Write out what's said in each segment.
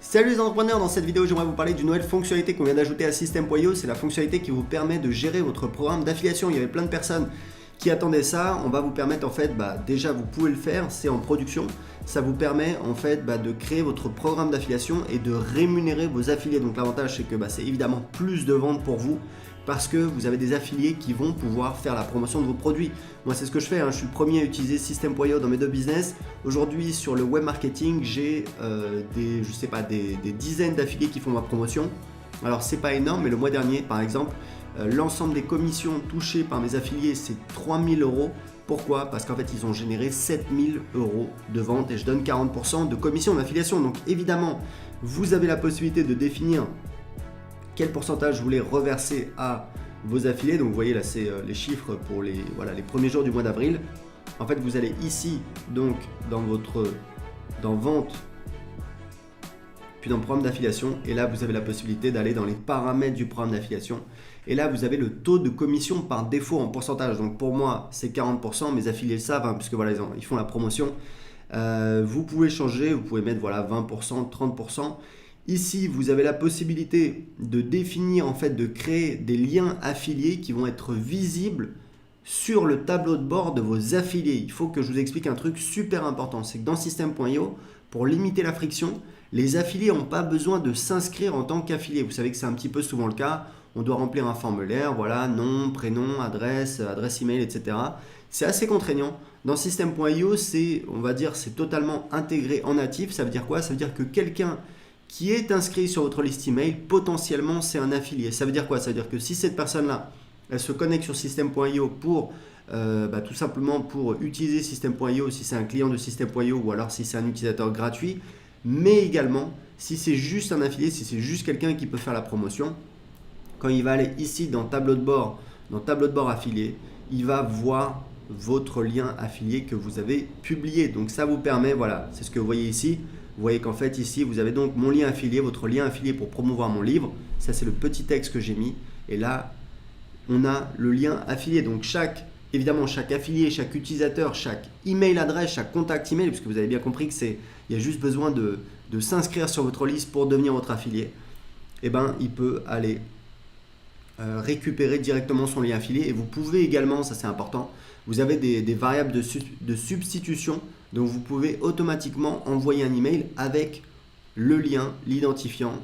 Salut les entrepreneurs, dans cette vidéo j'aimerais vous parler d'une nouvelle fonctionnalité qu'on vient d'ajouter à System.io. C'est la fonctionnalité qui vous permet de gérer votre programme d'affiliation. Il y avait plein de personnes qui attendaient ça. On va vous permettre en fait, déjà vous pouvez le faire, c'est en production. Ça vous permet en fait de créer votre programme d'affiliation et de rémunérer vos affiliés. Donc l'avantage c'est que c'est évidemment plus de ventes pour vous, parce que vous avez des affiliés qui vont pouvoir faire la promotion de vos produits. Moi, c'est ce que je fais, je suis le premier à utiliser System.io dans mes deux business. Aujourd'hui, sur le web marketing, j'ai des dizaines d'affiliés qui font ma promotion. Alors, c'est pas énorme, mais le mois dernier, par exemple, l'ensemble des commissions touchées par mes affiliés, c'est 3 000 €. Pourquoi? Parce qu'en fait, ils ont généré 7 000 € de vente et je donne 40% de commission d'affiliation. Donc, évidemment, vous avez la possibilité de définir quel pourcentage vous voulez reverser à vos affiliés. Donc vous voyez là, c'est les chiffres pour les premiers jours du mois d'avril. En fait, vous allez ici donc dans vente, puis dans le programme d'affiliation, et là vous avez la possibilité d'aller dans les paramètres du programme d'affiliation, et là vous avez le taux de commission par défaut en pourcentage. Donc pour moi c'est 40%, mes affiliés le savent, puisque voilà, ils font la promotion. Vous pouvez changer, vous pouvez mettre 20%, 30%. Ici, vous avez la possibilité de définir, de créer des liens affiliés qui vont être visibles sur le tableau de bord de vos affiliés. Il faut que je vous explique un truc super important, c'est que dans System.io, pour limiter la friction, les affiliés n'ont pas besoin de s'inscrire en tant qu'affiliés. Vous savez que c'est un petit peu souvent le cas. On doit remplir un formulaire, nom, prénom, adresse email, etc. C'est assez contraignant. Dans System.io, c'est totalement intégré en natif. Ça veut dire quoi? Ça veut dire que quelqu'un qui est inscrit sur votre liste email, potentiellement c'est un affilié. Ça veut dire quoi? Ça veut dire que si cette personne-là, elle se connecte sur System.io pour tout simplement pour utiliser System.io, si c'est un client de System.io ou alors si c'est un utilisateur gratuit, mais également si c'est juste un affilié, si c'est juste quelqu'un qui peut faire la promotion, quand il va aller ici dans tableau de bord affilié, il va voir votre lien affilié que vous avez publié. Donc ça vous permet, c'est ce que vous voyez ici. Vous voyez qu'en fait ici vous avez donc mon lien affilié, votre lien affilié pour promouvoir mon livre. Ça c'est le petit texte que j'ai mis, et là on a le lien affilié. Donc chaque affilié, chaque utilisateur, chaque email adresse, chaque contact email, puisque vous avez bien compris que il y a juste besoin de s'inscrire sur votre liste pour devenir votre affilié, il peut aller récupérer directement son lien affilié. Et vous pouvez également, ça c'est important, vous avez des variables de substitution, donc vous pouvez automatiquement envoyer un email avec le lien, l'identifiant,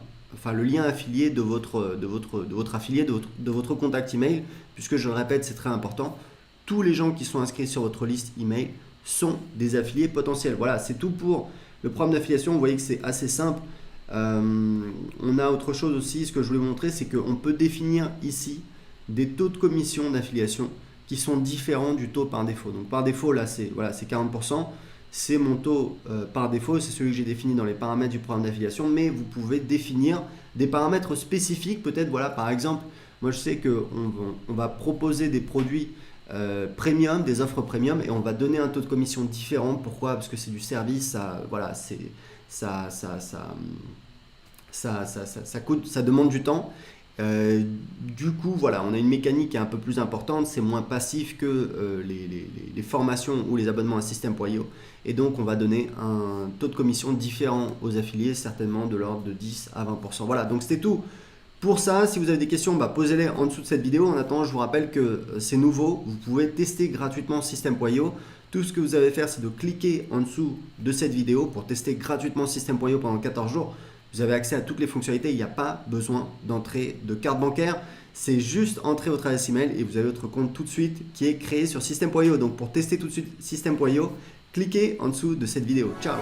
le lien affilié de votre affilié, de votre contact email, puisque je le répète, c'est très important, tous les gens qui sont inscrits sur votre liste email sont des affiliés potentiels. Voilà, c'est tout pour le programme d'affiliation. Vous voyez que c'est assez simple. On a autre chose aussi, ce que je voulais vous montrer, c'est qu'on peut définir ici des taux de commission d'affiliation qui sont différents du taux par défaut. Donc par défaut, là c'est 40%, c'est mon taux par défaut, c'est celui que j'ai défini dans les paramètres du programme d'affiliation, mais vous pouvez définir des paramètres spécifiques. Peut-être, par exemple, moi je sais qu'on va proposer des produits premium, des offres premium, et on va donner un taux de commission différent. Pourquoi? Parce que c'est du service, ça coûte, ça demande du temps. Du coup, on a une mécanique qui est un peu plus importante, c'est moins passif que les formations ou les abonnements à System.io, et donc on va donner un taux de commission différent aux affiliés, certainement de l'ordre de 10 à 20%. Voilà, donc c'était tout pour ça. Si vous avez des questions, posez-les en dessous de cette vidéo. En attendant, je vous rappelle que c'est nouveau, vous pouvez tester gratuitement System.io. Tout ce que vous avez à faire, c'est de cliquer en dessous de cette vidéo pour tester gratuitement System.io pendant 14 jours. Vous avez accès à toutes les fonctionnalités, il n'y a pas besoin d'entrer de carte bancaire. C'est juste entrer votre adresse email et vous avez votre compte tout de suite qui est créé sur System.io. Donc pour tester tout de suite System.io, cliquez en dessous de cette vidéo. Ciao!